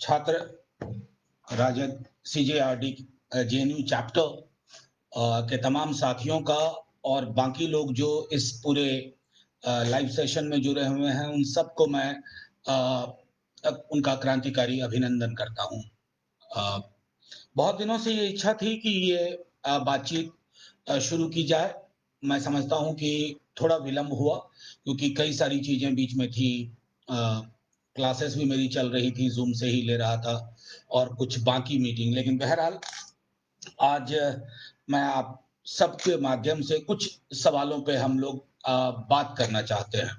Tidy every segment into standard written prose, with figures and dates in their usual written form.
छात्र Rajad सीजेआरडी JNU chapter के तमाम साथियों का और बाकी लोग जो इस पूरे लाइव सेशन में जुड़े हुए हैं उन सबको मैं उनका क्रांतिकारी अभिनंदन करता हूं। बहुत दिनों से ये इच्छा थी कि ये बातचीत शुरू की जाए। मैं समझता हूं कि थोड़ा विलंब हुआ क्योंकि कई सारी चीजें बीच में थी। क्लासेस भी मेरी चल रही थी, जूम से ही ले रहा था और कुछ बाकी मीटिंग। लेकिन बहरहाल आज मैं आप सबके माध्यम से कुछ सवालों पे हम लोग बात करना चाहते हैं।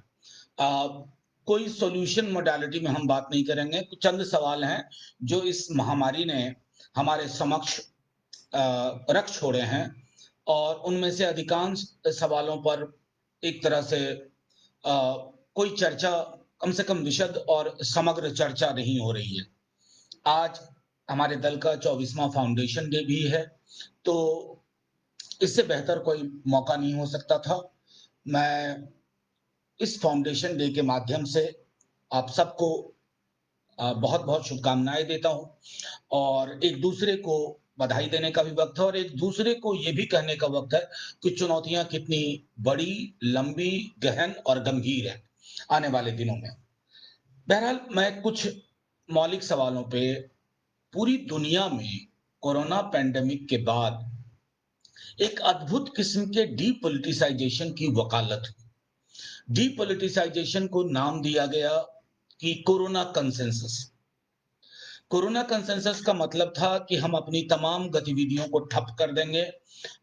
कोई सॉल्यूशन मोडालिटी में हम बात नहीं करेंगे। कुछ चंद सवाल हैं जो इस महामारी ने हमारे समक्ष रख छोड़े हैं और उनमें से अधिकांश सवालों पर एक तरह से कोई चर्चा, कम से कम विशद और समग्र चर्चा नहीं हो रही है। आज हमारे दल का 24वां फाउंडेशन डे भी है, तो इससे बेहतर कोई मौका नहीं हो सकता था। मैं इस फाउंडेशन डे के माध्यम से आप सबको बहुत-बहुत शुभकामनाएँ देता हूँ और एक दूसरे को बधाई देने का भी वक़्त है और एक दूसरे को ये भी कहने का वक़्त है कि चुनौतियाँ कितनी बड़ी, लंबी, गहन और गंभीर है आने वाले दिनों में। बहरहाल मैं कुछ मौलिक सवालों पे पूरी दुनिया में कोरोना पैंडेमिक के बाद एक अद्भुत किस्म के डीपॉलिटिसाइज़ेशन की वकालत हुई। डीपॉलिटिसाइज़ेशन को नाम दिया गया कि कोरोना कंसेंसस। कोरोना कंसेंसस का मतलब था कि हम अपनी तमाम गतिविधियों को ठप कर देंगे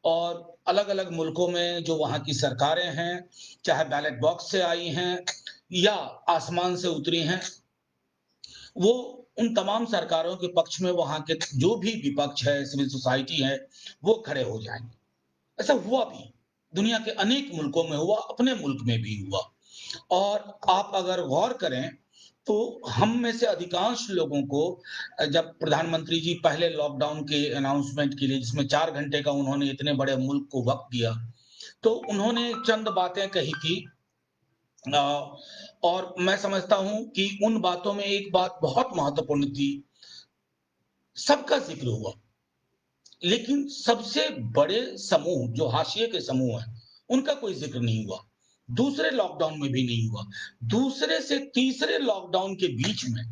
और अलग-अलग मुल्कों में जो वहाँ की सरकारें हैं, चाहे बैलेट बॉक्स से आई हैं या आसमान से उतरी हैं, वो उन तमाम सरकारों के पक्ष में वहाँ के जो भी विपक्ष है, सिविल सोसाइटी है, वो खड़े हो जाएँगे। ऐसा हुआ भी, दुनिया के अनेक मुल्कों में हुआ, अपने मुल्क में भी हुआ। और आप अगर गौर करें, तो हम में से अधिकांश लोगों को जब प्रधानमंत्री जी पहले लॉकडाउन के अनाउंसमेंट के लिए जिसमें 4 घंटे का उन्होंने इतने बड़े मुल्क को वक़्त दिया, तो उन्होंने चंद बातें कही थी। अ, और मैं समझता हूँ कि उन बातों में एक बात बहुत महत्वपूर्ण थी, सबका ज़िक्र हुआ। लेकिन सबसे बड़े समूह जो हाशिए के समूह हैं, उनका कोई ज़िक्र नहीं हुआ। दूसरे लॉकडाउन में भी नहीं हुआ। दूसरे से तीसरे लॉकडाउन के बीच में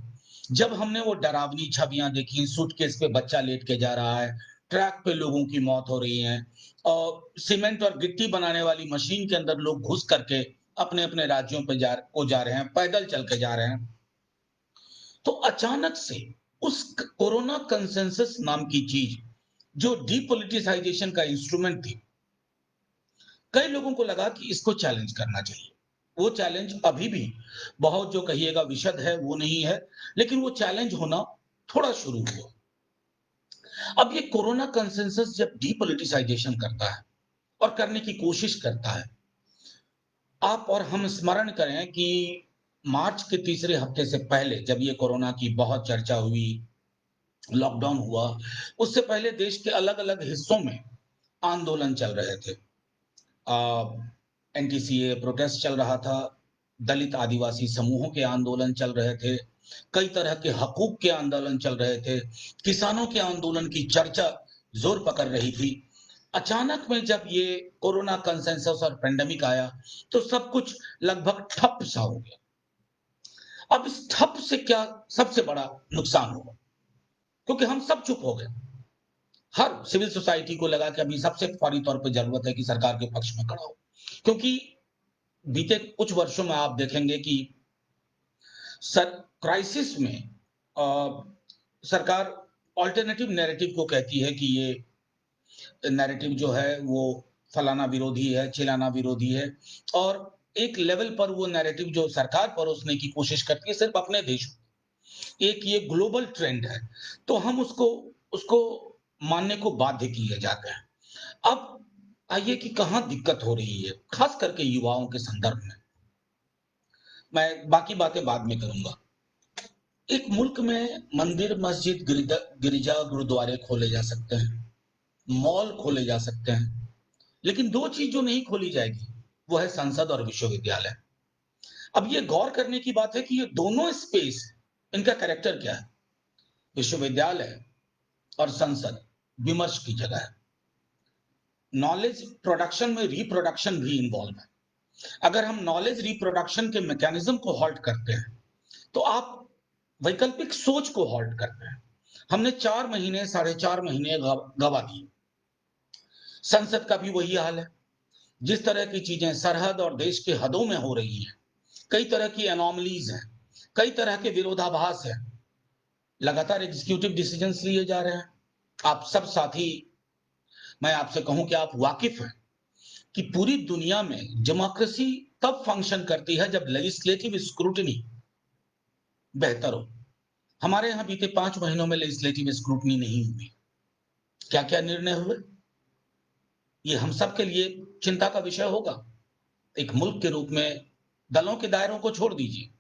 जब हमने वो डरावनी छवियाँ देखी, सूटकेस पे बच्चा लेट के जा रहा है, ट्रैक पे लोगों की मौत हो रही है और सीमेंट और गिट्टी बनाने वाली मशीन के अंदर लोग घुस करके अपने-अपने राज्यों पे जा रहे हैं, पैदल चल के जा रहे हैं। तो अचानक से उस कोरोना कंसेंसस नाम की चीज़ जो डीपॉलिटिसाइजेशन का इंस्ट्रूमेंट थी, कई लोगों को लगा कि इसको चैलेंज करना चाहिए। वो चैलेंज अभी भी बहुत जो कहिएगा विशद है, वो नहीं है, लेकिन वो चैलेंज होना थोड़ा शुरू हुआ। अब ये कोरोना कंसेंसस जब डीपॉलिटिसाइजेशन करता है और करने की कोशिश करता है, आप और हम स्मरण करें कि मार्च के तीसरे हफ्ते से पहले जब ये कोरोना की बहुत चर्चा हुई, लॉकडाउन हुआ, उससे पहले देश के अलग-अलग हिस्सों में आंदोलन चल रहे थे। एनटीसीए प्रोटेस्ट चल रहा था, दलित आदिवासी समूहों के आंदोलन चल रहे थे, कई तरह के हकूक के आंदोलन चल रहे थे, किसानों के आंदोलन की चर्चा जोर पकड़ रही थी। अचानक में जब ये कोरोना कंसेंसस और पेंडेमिक आया, तो सब कुछ लगभग ठप सा हो गया। अब इस ठप से क्या सबसे बड़ा नुकसान हुआ? क्योंकि हम सब चुप हो गए। हर सिविल सोसाइटी को लगा कि अभी सबसे फौरी तौर पे जरूरत है कि सरकार के पक्ष में खड़ा हो। क्योंकि बीते कुछ वर्षों में आप देखेंगे कि सर क्राइसिस में अ, सरकार अल्टरनेटिव नैरेटिव को कहती है कि ये नैरेटिव जो है वो फलाना विरोधी है, चिलाना विरोधी है और एक लेवल पर वो नैरेटिव जो सरकार परोसने की कोशिश करती है सिर्फ अपने देश में। एक ये ग्लोबल ट्रेंड है, तो हम उसको उसको मानने को बाध्य किए जाते हैं। अब आइए कि कहाँ दिक्कत हो रही है, खास करके युवाओं के संदर्भ में। मैं बाकी बातें बाद में करूँगा। एक मुल्क में मंदिर, मस्जिद, गिरजा, गुरुद्वारे खोले जा सकते हैं, मॉल खोले जा सकते हैं, लेकिन 2 चीज़ जो नहीं खोली जाएगी, वो है संसद और विश्वविद्यालय। अब ये गौर करने की बात है कि ये दोनों स्पेस, इनका कैरेक्टर क्या है? विश्वविद्यालय और संसद विमर्श की जगह है। नॉलेज प्रोडक्शन में रिप्रोडक्शन भी इन्वॉल्व है। अगर हम नॉलेज रिप्रोडक्शन के मैकेनिज्म को हॉल्ट करते हैं तो आप वैकल्पिक सोच को हॉल्ट करते हैं। हमने 4 महीने 4.5 महीने गवा दिए। संसद का भी वही हाल है। जिस तरह की चीजें सरहद और देश के हदों में हो रही हैं, कई तरह की एनॉमलीज हैं, कई तरह के विरोधाभास हैं, लगातार एग्जीक्यूटिव डिसीजंस लिए जा रहे हैं। आप सब साथी, मैं आपसे कहूं कि आप वाकिफ हैं कि पूरी दुनिया में डेमोक्रेसी तब फंक्शन करती है जब लेजिस्लेटिव स्क्रूटनी बेहतर हो। हमारे यहां बीते 5 महीनों में लेजिस्लेटिव स्क्रूटनी नहीं हुई। क्या क्या निर्णय हुए, ये हम सब के लिए चिंता का विषय होगा। एक मुल्क के रूप में दलों के दायरों को छोड़ दीजिए,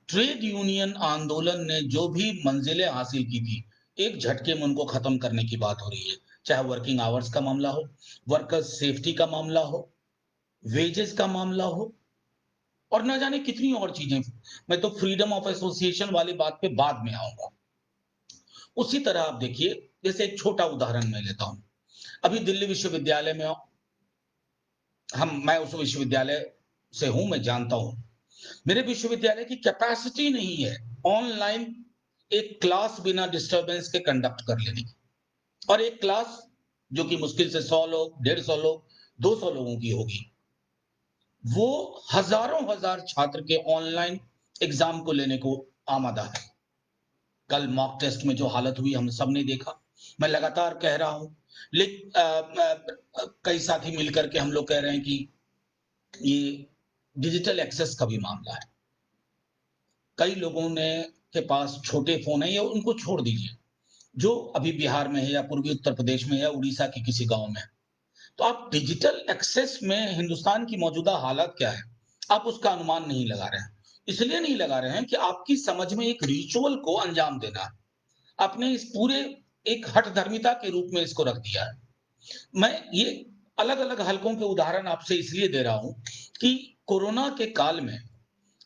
ट्रेड यूनियन आंदोलन ने जो भी मंजिलें हासिल की थी, एक झटके में उनको खत्म करने की बात हो रही है। चाहे वर्किंग आवर्स का मामला हो, वर्कर्स सेफ्टी का मामला हो, वेजेस का मामला हो, और न जाने कितनी और चीजें। मैं तो फ्रीडम ऑफ एसोसिएशन वाली बात पे बाद में आऊंगा। उसी तरह आप देखिए, जैसे एक छोटा उदाहरण मैं लेता हूं। अभी दिल्ली विश्वविद्यालय में मैं उस विश्वविद्यालय से हूं, मैं जानता हूं। मेरे विश्वविद्यालय की कैपेसिटी नहीं है ऑनलाइन एक क्लास बिना डिस्टरबेंस के कंडक्ट कर लेने की। और एक क्लास जो कि मुश्किल से 100 लोग, 150 लोग, 200 लोगों की होगी, वो हजारों हजार छात्र के ऑनलाइन एग्जाम को लेने को आमादा है। कल मॉक टेस्ट में जो हालत हुई हम सब ने देखा। मैं लगातार कह रहा हूं, लेकिन कई साथी मिलकर के हम लोग कह रहे हैं कि ये डिजिटल एक्सेस का भी मामला है। कई लोगों ने के पास छोटे फोन है, या उनको छोड़ दीजिए, जो अभी बिहार में है या पूर्वी उत्तर प्रदेश में या उड़ीसा के किसी गांव में है। तो आप डिजिटल एक्सेस में हिंदुस्तान की मौजूदा हालत क्या है, आप उसका अनुमान नहीं लगा रहे हैं। इसलिए नहीं लगा रहे हैं कि आपकी समझ में एक रिचुअल को अंजाम देना है। आपने इस पूरे एक हठधर्मिता के रूप में इसको रख दिया है। मैं ये अलग अलग हलकों के उदाहरण आपसे इसलिए दे रहा हूं कि कोरोना के काल में,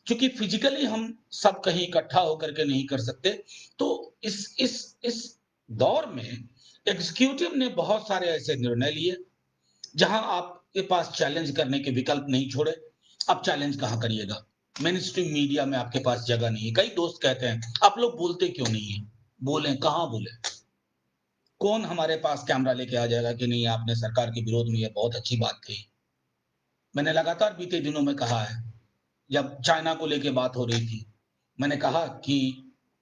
क्योंकि फिजिकली हम सब कहीं इकट्ठा होकर के नहीं कर सकते, तो इस दौर में एग्जीक्यूटिव ने बहुत सारे ऐसे निर्णय लिए जहां आपके पास चैलेंज करने के विकल्प नहीं छोड़े। अब चैलेंज कहां करिएगा, मेन स्ट्रीम मीडिया में आपके पास जगह नहीं है। कई दोस्त कहते हैं आप लोग बोलते क्यों नहीं है। बोले कहां बोले, कौन हमारे पास कैमरा लेके आ जाएगा कि नहीं आपने सरकार के विरोध में ये बहुत अच्छी बात कही। मैंने लगातार बीते दिनों में कहा है, जब चाइना को लेके बात हो रही थी, मैंने कहा कि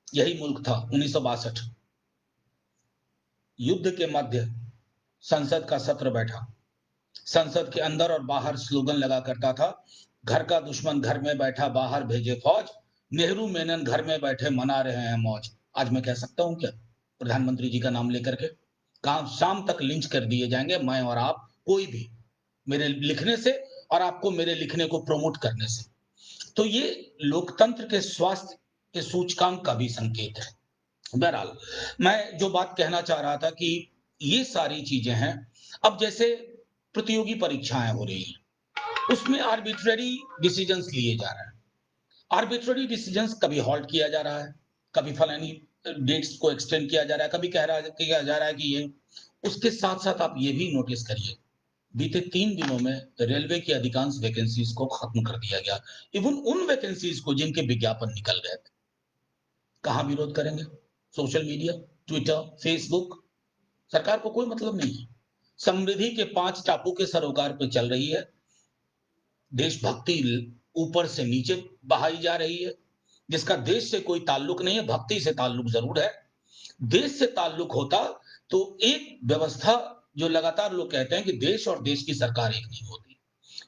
यही मुल्क था 1962, युद्ध के मध्य संसद का सत्र बैठा, संसद के अंदर और बाहर स्लोगन लगा करता था, घर का दुश्मन घर में बैठा बाहर भेजे फौज, नेहरू मेनन घर में बैठे मना रहे हैं मौज। आज मैं कह सकता हूं क्या, प्रधानमंत्री जी का नाम लेकर के काम शाम तक लिंच कर दिए जाएंगे, मैं और आप, कोई भी, मेरे लिखने से और आपको मेरे लिखने को प्रमोट करने से। तो ये लोकतंत्र के स्वास्थ्य के सूचकांक का भी संकेत है। बहरहाल, मैं जो बात कहना चाह रहा था कि ये सारी चीजें हैं। अब जैसे प्रतियोगी परीक्षाएं हो रही हैं, उसमें आर्बिट्ररी डिसीजंस लिए जा रहे हैं। आर्बिट्ररी डिसीजंस कभी हॉल्ट किया जा रहा है, कभी फलानी डेट्स को एक्सटेंड किया जा रहा है, कभी किया जा रहा है कि ये। उसके साथ साथ आप ये भी नोटिस करिए, बीते 3 दिनों में रेलवे की अधिकांश वैकेंसीज को खत्म कर दिया गया। इवन उन वैकेंसीज को जिनके विज्ञापन निकल गए थे। कहां विरोध करेंगे, सोशल मीडिया, ट्विटर, फेसबुक, सरकार को कोई मतलब नहीं है। समृद्धि के 5 टापू के सरोकार पे चल रही है, देशभक्ति ऊपर से नीचे बहाई जा रही है, जिसका देश से कोई ताल्लुक नहीं है, भक्ति से ताल्लुक जरूर है। देश से ताल्लुक होता तो एक व्यवस्था, जो लगातार लोग कहते हैं कि देश और देश की सरकार एक नहीं होती,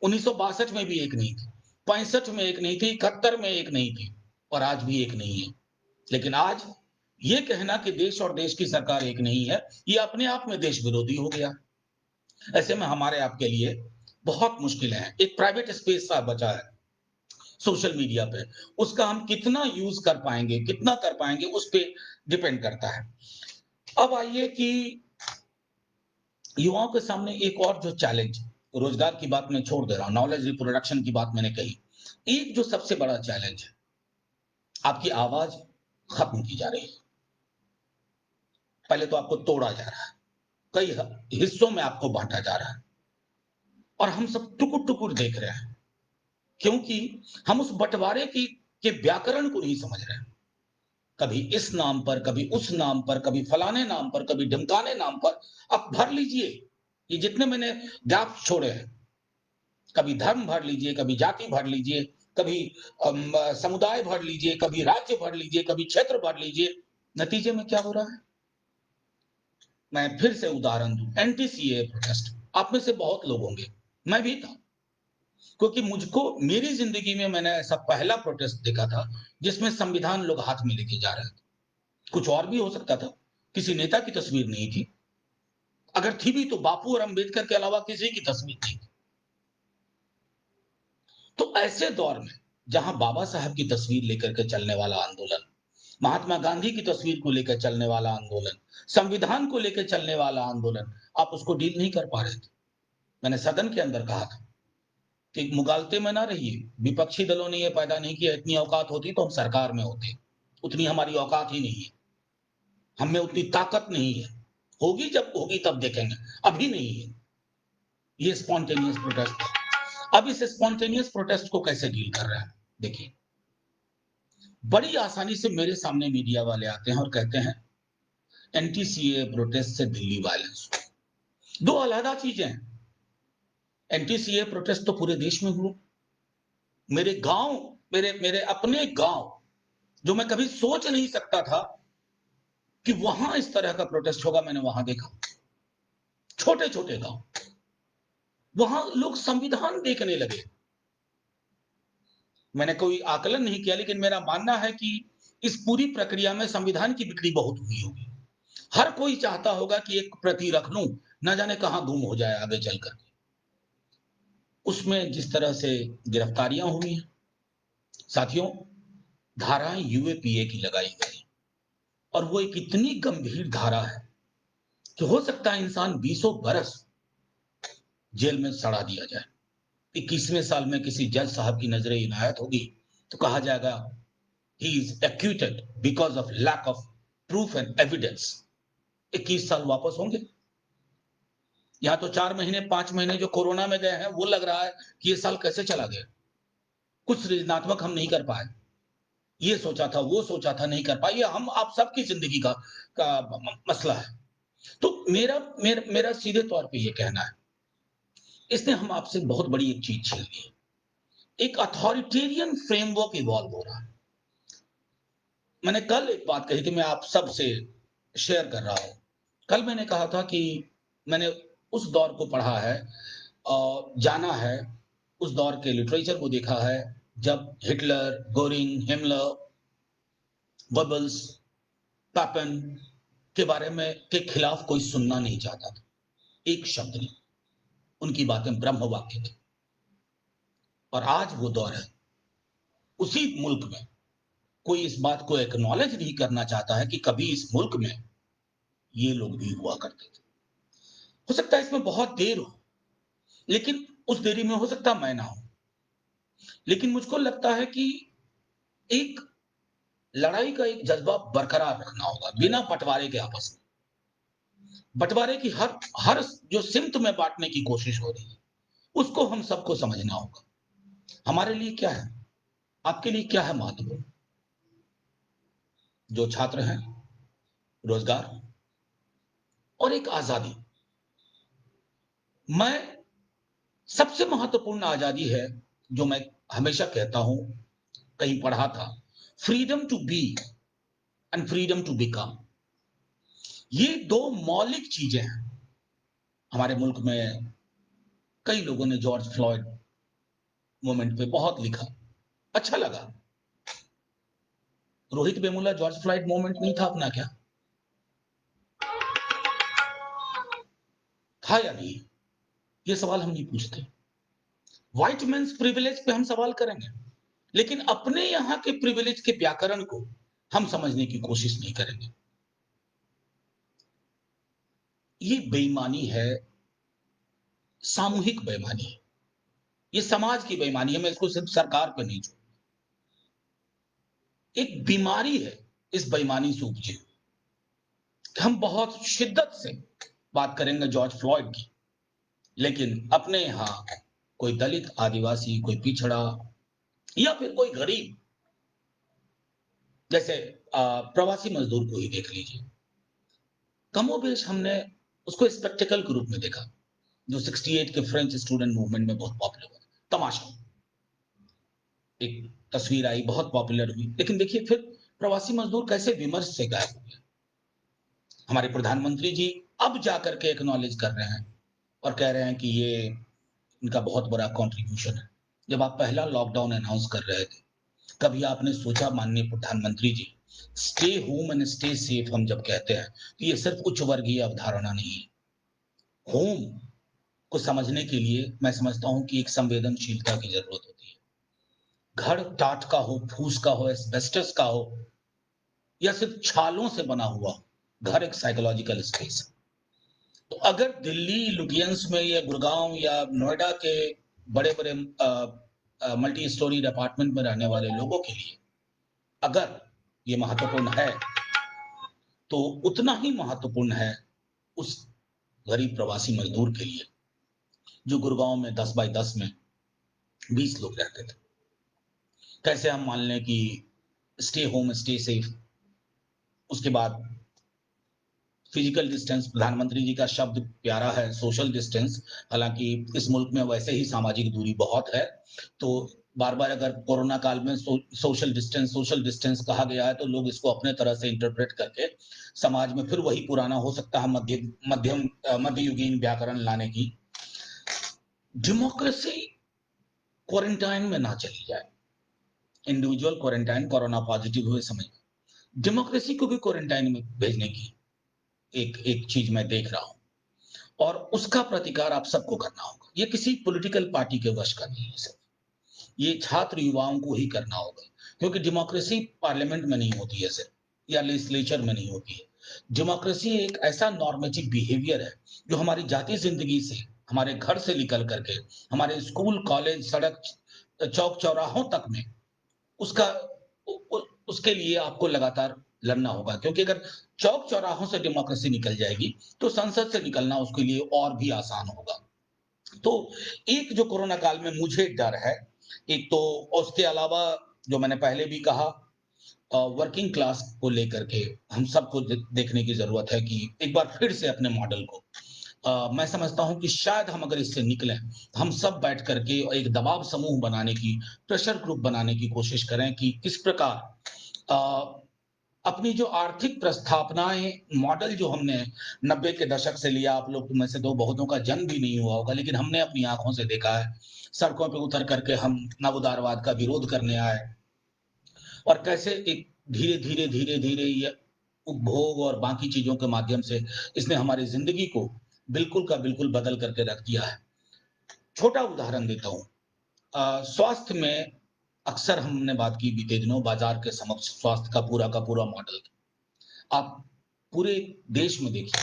1962 में भी एक नहीं थी, 65 में एक नहीं थी, 71 में एक नहीं थी, और आज भी एक नहीं है। लेकिन आज ये कहना कि देश और देश की सरकार एक नहीं है, ये अपने आप में देश विरोधी हो गया। ऐसे में हमारे आपके लिए बहुत मुश्किलें हैं। एक प्राइवेट स्पेस सा बचा है सोशल मीडिया पे, उसका हम कितना यूज कर पाएंगे, कितना कर पाएंगे, उस पे डिपेंड करता है। अब आइए कि युवाओं के सामने एक और जो चैलेंज, रोजगार की बात मैं छोड़ दे रहा हूं, नॉलेज रिप्रोडक्शन की बात मैंने कही, एक जो सबसे बड़ा चैलेंज है, आपकी आवाज खत्म की जा रही है। पहले तो आपको तोड़ा जा रहा है, कई हिस्सों में आपको बांटा जा रहा है और हम सब टुकुर-टुकुर देख रहे हैं, क्योंकि हम उस बँटवारे की के व्याकरण को नहीं समझ रहे हैं। कभी इस नाम पर, कभी उस नाम पर, कभी फलाने नाम पर, कभी ढिमकाने नाम पर, आप भर लीजिए, ये जितने मैंने गैप छोड़े हैं, कभी धर्म भर लीजिए, कभी जाति भर लीजिए, कभी समुदाय भर लीजिए, कभी राज्य भर लीजिए, कभी क्षेत्र भर लीजिए, नतीजे में क्या हो रहा है? मैं फिर से उदाहरण दूं, एंटी सीएए प्रोटेस्ट, आप में से बहुत लोग होंगे, मैं भी था, क्योंकि मुझको मेरी जिंदगी में मैंने ऐसा पहला प्रोटेस्ट देखा था जिसमें संविधान लोग हाथ में लेके जा रहे थे। कुछ और भी हो सकता था, किसी नेता की तस्वीर नहीं थी, अगर थी भी तो बापू और अंबेडकर के अलावा किसी की तस्वीर नहीं थी। तो ऐसे दौर में जहां बाबा साहब की तस्वीर लेकर के चलने वाला आंदोलन, महात्मा गांधी की तस्वीर को लेकर चलने वाला आंदोलन, संविधान को लेकर चलने वाला आंदोलन, आप उसको डील नहीं कर पा रहे थे। मैंने सदन के अंदर कहा था कि मुगालते में ना रहिए, विपक्षी दलों ने ये पैदा नहीं किया, इतनी औकात होती तो हम सरकार में होते, उतनी हमारी औकात ही नहीं है, हम में उतनी ताकत नहीं है, होगी जब होगी तब देखेंगे, अभी नहीं है। ये स्पॉन्टेनियस प्रोटेस्ट था। अब इस स्पॉन्टेनियस प्रोटेस्ट को कैसे डील कर रहे हैं? देखिए, बड़ी आसानी से मेरे सामने मीडिया वाले आते हैं और कहते हैं एंटी सीए प्रोटेस्ट से दिल्ली वायलेंस। दो अलग चीजें हैं। एंटी सीए प्रोटेस्ट तो पूरे देश में हुआ, मेरे गांव, मेरे मेरे अपने गांव, जो मैं कभी सोच नहीं सकता था कि वहां इस तरह का प्रोटेस्ट होगा, मैंने वहां देखा। छोटे छोटे गांव, वहां लोग संविधान देखने लगे। मैंने कोई आकलन नहीं किया, लेकिन मेरा मानना है कि इस पूरी प्रक्रिया में संविधान की बिक्री बहुत हुई होगी। हर कोई चाहता होगा कि एक प्रति रख लूं, न जाने कहां गुम हो जाए आगे चलकर। उसमें जिस तरह से गिरफ्तारियां हुई हैं, साथियों, धाराएं यूएपीए की लगाई गई और वो एक इतनी गंभीर धारा है कि हो सकता है इंसान बीसों बरस जेल में सड़ा दिया जाए। 21वें साल में किसी जज साहब की नजरे इनायत होगी तो कहा जाएगा he is acquitted because of lack of proof and evidence. 21 साल वापस होंगे। यहां तो 4 महीने 5 महीने जो कोरोना में गए हैं, वो लग रहा है कि ये साल कैसे चला गया। कुछ सृजनात्मक हम नहीं कर पाए, ये सोचा था, वो सोचा था, नहीं कर पाए। ये हम आप सबकी जिंदगी का मसला है। तो मेरा सीधे तौर पे ये कहना है, इसने हम आपसे बहुत बड़ी एक चीज छीन ली। एक अथॉरिटेरियन फ्रेमवर्क इवॉल्व हो रहा है। मैंने कल एक बात कही थी, मैं आप सबसे शेयर कर रहा हूं। कल मैंने कहा था कि मैंने उस दौर को पढ़ा है और जाना है, उस दौर के लिटरेचर को देखा है जब हिटलर, गोरिंग, हिमलर, गोबल्स, पैपन के बारे में के खिलाफ कोई सुनना नहीं चाहता था, एक शब्द नहीं। उनकी बातें ब्रह्म वाक्य थी। और आज वो दौर है, उसी मुल्क में कोई इस बात को एक्नॉलेज नहीं करना चाहता है कि कभी इस मुल्क में ये लोग भी हुआ करते थे। हो सकता है इसमें बहुत देर हो, लेकिन उस देरी में हो सकता मैं ना हो, लेकिन मुझको लगता है कि एक लड़ाई का एक जज्बा बरकरार रखना होगा, बिना बंटवारे के। आपस में बंटवारे की हर हर जो सिमत में बांटने की कोशिश हो रही है, उसको हम सबको समझना होगा। हमारे लिए क्या है, आपके लिए क्या है महत्वपूर्ण? जो छात्र हैं, रोजगार और एक आजादी। मैं सबसे महत्वपूर्ण आजादी है जो मैं हमेशा कहता हूं, कहीं पढ़ा था, freedom to be and freedom to become. ये दो मौलिक चीजें हैं। हमारे मुल्क में कई लोगों ने जॉर्ज फ्लॉयड मूवमेंट पे बहुत लिखा, अच्छा लगा। Rohit Vemula George Floyd movement नहीं था अपना क्या? था या नहीं? ये सवाल हम नहीं पूछते। व्हाइट मेंस प्रिविलेज पे हम सवाल करेंगे, लेकिन अपने यहां के प्रिविलेज के व्याकरण को हम समझने की कोशिश नहीं करेंगे। ये बेईमानी है, सामूहिक बेईमानी है, ये समाज की बेईमानी है। मैं इसको सिर्फ सरकार पे नहीं छोड़, एक बीमारी है इस बेईमानी से उपजी। हम बहुत शिद्दत से बात करेंगे जॉर्ज फ्लॉयड की, लेकिन अपने यहाँ कोई दलित, आदिवासी, कोई पिछड़ा या फिर कोई गरीब, जैसे प्रवासी मजदूर को ही देख लीजिए, कमोबेश हमने उसको स्पेक्टेकल के रूप में देखा, जो 68 के फ्रेंच स्टूडेंट मूवमेंट में बहुत पॉपुलर हुआ, तमाशा। एक तस्वीर आई, बहुत पॉपुलर हुई, लेकिन देखिए फिर प्रवासी मजदूर कैसे विमर्श से गायब हो गया। हमारे प्रधानमंत्री जी अब जाकर के एक्नॉलेज कर रहे हैं और कह रहे हैं कि ये इनका बहुत बड़ा कंट्रीब्यूशन है। जब आप पहला लॉकडाउन अनाउंस कर रहे थे, कभी आपने सोचा, माननीय प्रधानमंत्री जी, stay home and stay safe हम जब कहते हैं, तो ये सिर्फ उच्च वर्गीय अवधारणा नहीं है। होम को समझने के लिए मैं समझता हूं कि एक संवेदनशीलता की जरूरत होती है। घर टाट का हो, फूस का हो, एस्बेस्टस का हो, या सिर्फ छालों से बना हुआ हो, घर एक साइकोलॉजिकल स्पेस है। तो अगर दिल्ली लुटियंस में या गुड़गांव या नोएडा के बड़े बड़े मल्टी स्टोरी अपार्टमेंट में रहने वाले लोगों के लिए अगर ये महत्वपूर्ण है, तो उतना ही महत्वपूर्ण है उस गरीब प्रवासी मजदूर के लिए, जो गुड़गांव में 10 बाई 10 में 20 लोग रहते थे। कैसे हम मान लें कि स्टे होम स्टे सेफ, उसके बाद फिजिकल डिस्टेंस, प्रधानमंत्री जी का शब्द प्यारा है, सोशल डिस्टेंस। हालांकि इस मुल्क में वैसे ही सामाजिक दूरी बहुत है, तो बार बार अगर कोरोना काल में सोशल डिस्टेंस कहा गया है, तो लोग इसको अपने तरह से इंटरप्रेट करके समाज में फिर वही पुराना हो सकता है मध्ययुगीन व्याकरण लाने की। डेमोक्रेसी क्वारंटाइन में ना चली जाए। इंडिविजुअल क्वारंटाइन कोरोना पॉजिटिव हुए समय, डेमोक्रेसी को भी क्वारंटाइन में भेजने की एक एक चीज मैं देख रहा हूं, और उसका प्रतिकार आप सबको करना होगा। ये किसी पॉलिटिकल पार्टी के वश का नहीं है सर, ये छात्र युवाओं को ही करना होगा, क्योंकि डेमोक्रेसी पार्लियामेंट में नहीं होती है सर, या लेजिस्लेचर में नहीं होती है। डेमोक्रेसी एक ऐसा नॉर्मेटिव बिहेवियर है जो हमारी जातीय जिंदगी से, हमारे घर से निकल करके हमारे स्कूल, कॉलेज, सड़क, चौक चौराहों तक में उसका उसके लिए आपको लगातार लड़ना होगा, क्योंकि अगर चौक चौराहों से डेमोक्रेसी निकल जाएगी, तो संसद से निकलना उसके लिए और भी आसान होगा। तो एक जो कोरोना काल में मुझे डर है, एक तो उसके अलावा जो मैंने पहले भी कहा, वर्किंग क्लास को लेकर के हम सबको देखने की जरूरत है कि एक बार फिर से अपने मॉडल को, मैं समझता हूं कि शायद हम अगर इससे निकलें, हम सब बैठ करके एक दबाव समूह बनाने की, प्रेशर ग्रुप बनाने की कोशिश करें कि किस प्रकार अ, अपनी जो आर्थिक प्रस्थापनाएं, मॉडल जो हमने 90 के दशक से लिया, आप लोग में से तो बहुतों का जन्म भी नहीं हुआ होगा, लेकिन हमने अपनी आंखों से देखा है, सड़कों पे उतर करके हम नवोदारवाद का विरोध करने आए, और कैसे एक धीरे धीरे धीरे धीरे ये उपभोग और बाकी चीजों के माध्यम से इसने हमारी जिंदगी को बिल्कुल का बिल्कुल बदल करके रख दिया है। छोटा उदाहरण देता हूँ, स्वास्थ्य में अक्सर हमने बात की बीते दिनों, बाजार के समक्ष स्वास्थ्य का पूरा मॉडल। आप पूरे देश में देखिए,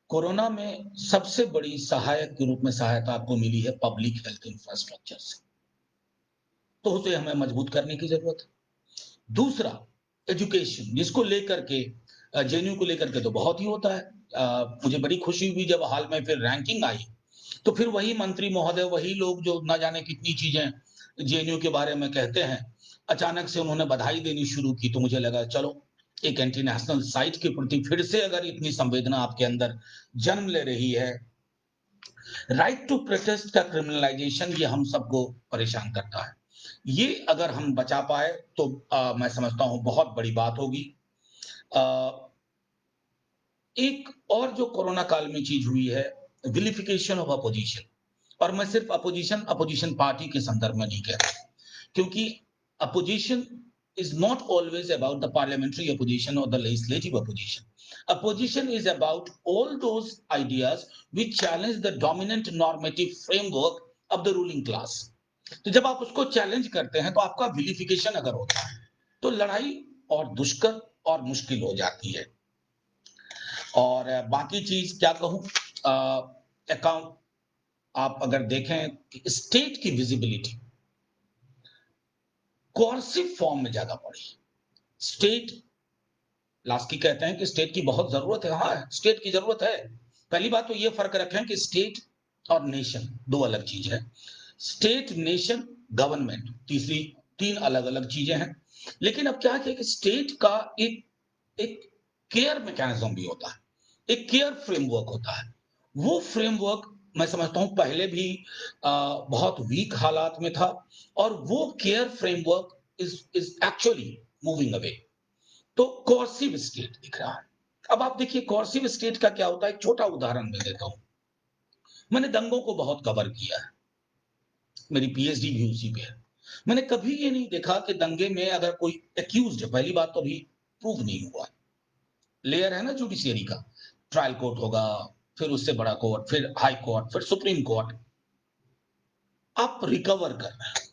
कोरोना में सबसे बड़ी सहायक के रूप में सहायता आपको मिली है पब्लिक हेल्थ इंफ्रास्ट्रक्चर से, तो उसे हमें मजबूत करने की जरूरत है। दूसरा, एजुकेशन, जिसको लेकर के जेएनयू को लेकर के तो बहुत ही होता है। मुझे बड़ी खुशी हुई जब हाल में फिर रैंकिंग आई, तो फिर वही मंत्री महोदय, वही लोग जो ना जाने कितनी चीजें जेएनयू के बारे में कहते हैं, अचानक से उन्होंने बधाई देनी शुरू की, तो मुझे लगा चलो, एक इंटरनेशनल साइट के प्रति फिर से अगर इतनी संवेदना आपके अंदर जन्म ले रही है। राइट टू प्रोटेस्ट का क्रिमिनलाइजेशन, ये हम सबको परेशान करता है। ये अगर हम बचा पाए तो मैं समझता हूं बहुत बड़ी बात होगी। अ, एक और जो कोरोना काल में चीज हुई है, विलिफिकेशन ऑफ अपोजिशन, और मैं सिर्फ अपोजिशन अपोजिशन पार्टी के संदर्भ में नहीं कह रहा, क्योंकि opposition is not always about the parliamentary opposition or the legislative opposition. Opposition is about all those ideas which challenge the dominant normative framework of the ruling class. तो जब आप उसको चैलेंज करते हैं, तो आपका विलिफिकेशन अगर होता है, तो लड़ाई और दुष्कर और मुश्किल हो जाती है। और बाकी चीज क्या कहूं, अकाउंट आप अगर देखें, स्टेट की विजिबिलिटी कोर्सिव फॉर्म में ज्यादा बढ़ी। स्टेट लास्की कहते हैं कि स्टेट की बहुत जरूरत है। हाँ, स्टेट की जरूरत है। पहली बात तो ये फर्क रखें कि स्टेट और नेशन दो अलग चीज है। स्टेट, नेशन, गवर्नमेंट, तीसरी तीन अलग अलग चीजें हैं। लेकिन अब क्या है कि स्टेट का एक एक केयर मैकेनिज्म भी होता है, एक केयर फ्रेमवर्क होता है। वो फ्रेमवर्क मैं समझता हूं पहले भी बहुत वीक हालात में था, और वो care framework is actually moving away. तो कोर्सिव स्टेट दिख रहा है। अब आप देखिए कोर्सिव स्टेट का क्या होता है, एक छोटा उदाहरण मैं देता हूं। मैंने दंगों को बहुत कवर किया है, मेरी पीएचडी भी उसी पे है। मैंने कभी ये नहीं देखा कि दंगे में अगर कोई एक्यूज्ड है, पहली बात तो अभी प्रूव नहीं हुआ, लेयर है ना जुडिशियरी का, ट्रायल कोर्ट होगा, फिर उससे बड़ा कोर्ट, फिर हाई कोर्ट, फिर सुप्रीम कोर्ट। आप रिकवर कर रहे हैं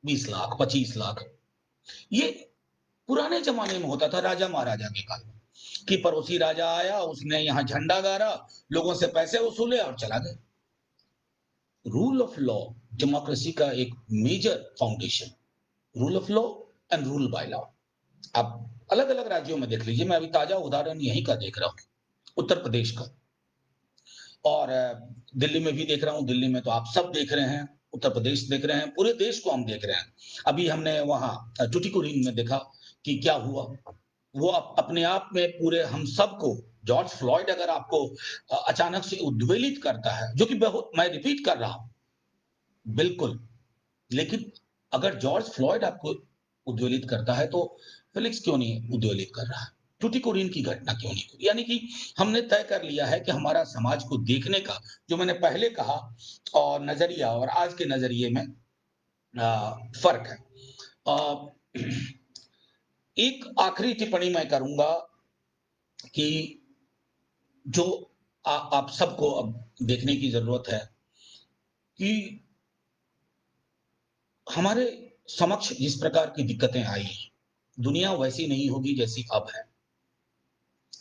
20 लाख 25 लाख। ये पुराने जमाने में होता था, राजा महाराजा के काल में, कि पड़ोसी राजा आया, उसने यहां झंडा गाड़ा, लोगों से पैसे वसूले और चला गया। रूल ऑफ लॉ डेमोक्रेसी का एक major foundation, rule of law and rule by law. आप अलग अलग राज्यों में देख लीजिए, मैं अभी ताजा उदाहरण यहीं का देख रहा हूं, उत्तर प्रदेश का, और दिल्ली में भी देख रहा हूं। दिल्ली में तो आप सब देख रहे हैं, उत्तर प्रदेश देख रहे हैं, पूरे देश को हम देख रहे हैं। अभी हमने वहां टुटीकोरिन में देखा कि क्या हुआ। वो अपने आप में पूरे हम सबको, जॉर्ज फ्लॉयड अगर आपको अचानक से उद्वेलित करता है, जो कि बहुत, मैं रिपीट कर रहा हूं, बिल्कुल, लेकिन अगर जॉर्ज फ्लॉयड आपको उद्वेलित करता है, तो फेलिक्स क्यों नहीं उद्वेलित कर रहा है? टुटीकोरिन की घटना क्यों नहीं हुई? यानी कि हमने तय कर लिया है कि हमारा समाज को देखने का, जो मैंने पहले कहा, और नजरिया और आज के नजरिए में फर्क है। अ, एक आखिरी टिप्पणी मैं करूंगा कि जो आप सबको अब देखने की जरूरत है कि हमारे समक्ष जिस प्रकार की दिक्कतें आई हैं, दुनिया वैसी नहीं होगी जैसी अब है।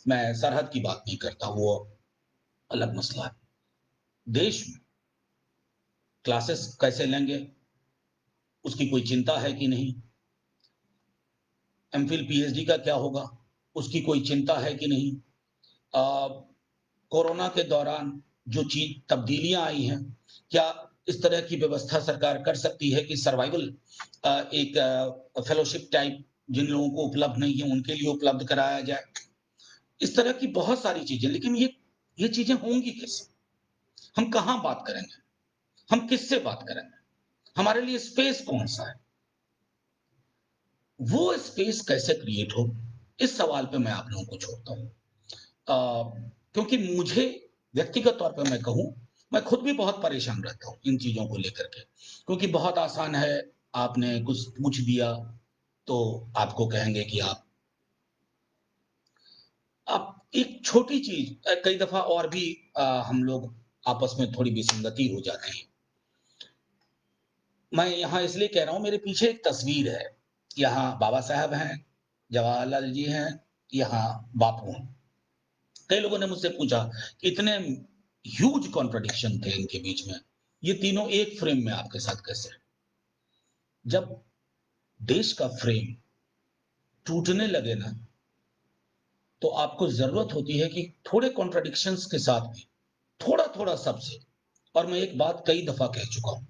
मैं सरहद की बात नहीं करता, वो अलग मसला है। देश में क्लासेस कैसे लेंगे, उसकी कोई चिंता है कि नहीं? एमफिल पीएचडी का क्या होगा, उसकी कोई चिंता है कि नहीं? कोरोना के दौरान जो चीज तब्दीलियां आई हैं, क्या इस तरह की व्यवस्था सरकार कर सकती है कि सर्वाइवल एक फेलोशिप टाइप जिन लोगों को उपलब्ध नहीं है उनके लिए उपलब्ध कराया जाए? इस तरह की बहुत सारी चीजें, लेकिन ये चीजें होंगी कैसे? हम कहां बात करेंगे, हम किससे बात करेंगे, हमारे लिए स्पेस कौन सा है, वो स्पेस कैसे क्रिएट हो? इस सवाल पे मैं आप लोगों को छोड़ता हूं। क्योंकि मुझे व्यक्तिगत तौर पे मैं कहूं, मैं खुद भी बहुत परेशान रहता हूं इन चीजों को लेकर के, क्योंकि बहुत आसान है, आपने कुछ पूछ दिया तो आपको कहेंगे कि आप एक छोटी चीज, कई दफा और भी हम लोग आपस में थोड़ी विसंगति हो जाती है। मैं यहाँ इसलिए कह रहा हूं, मेरे पीछे एक तस्वीर है, यहाँ बाबा साहब हैं, जवाहरलाल जी हैं, यहाँ बापू हैं। कई लोगों ने मुझसे पूछा कि इतने ह्यूज कॉन्ट्रडिक्शन थे इनके बीच में, ये तीनों एक फ्रेम में आपके साथ कैसे? जब देश का फ्रेम टूटने लगे ना, तो आपको जरूरत होती है कि थोड़े कॉन्ट्रडिक्शंस के साथ भी, थोड़ा थोड़ा सबसे, और मैं एक बात कई दफा कह चुका हूं,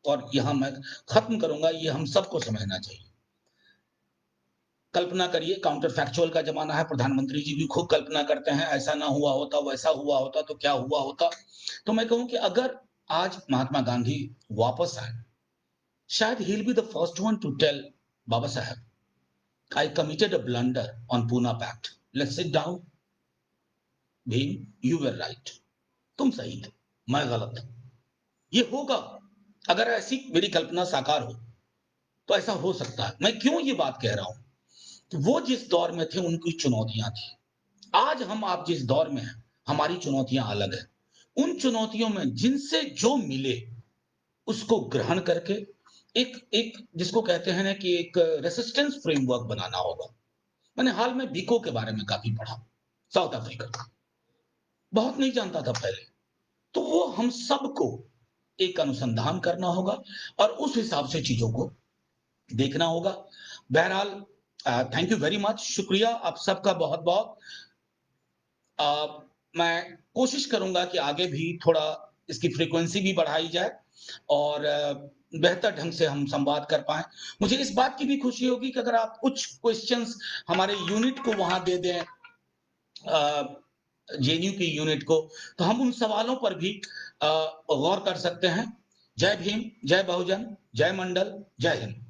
और यहां मैं खत्म करूंगा, ये हम सबको समझना चाहिए। कल्पना करिए, काउंटर फैक्चुअल का जमाना है, प्रधानमंत्री जी भी खूब कल्पना करते हैं, ऐसा ना हुआ होता, वैसा हुआ होता तो क्या हुआ होता। तो मैं कहूं कि अगर आज महात्मा गांधी वापस आए, शायद he will be the first one to tell Baba Saheb, I committed a blunder on Poona pact, let's sit down. Bhim, you were right, तुम सही थे, मैं गलत था। ये होगा, अगर ऐसी मेरी कल्पना साकार हो तो ऐसा हो सकता है। मैं क्यों ये बात कह रहा हूं कि वो जिस दौर में थे उनकी चुनौतियां थी, आज हम आप जिस दौर में हैं हमारी चुनौतियां अलग है। उन चुनौतियों में जिनसे जो मिले उसको ग्रहण करके एक एक जिसको कहते हैं ना कि एक रेसिस्टेंस फ्रेमवर्क बनाना होगा। मैंने हाल में बीको के बारे में काफी पढ़ा, साउथ अफ्रीका का, बहुत नहीं जानता था पहले। तो वो हम सबको एक अनुसंधान करना होगा और उस हिसाब से चीजों को देखना होगा। बहरहाल थैंक यू वेरी मच, शुक्रिया आप सबका बहुत-बहुत। अ, मैं कोशिश करूँगा कि आगे भी थोड़ा इसकी फ्रीक्वेंसी भी बढ़ाई जाए और बेहतर ढंग से हम संवाद कर पाएँ। मुझे इस बात की भी खुशी होगी कि अगर आप कुछ क्वेश्चन्स हमारे यूनिट को वहाँ दे दें, जेएनयू की यूनिट को, तो हम उन सवालों पर भी गौर कर सकते हैं। जय भीम, जय बहुजन, जय मंडल, जय हिंद।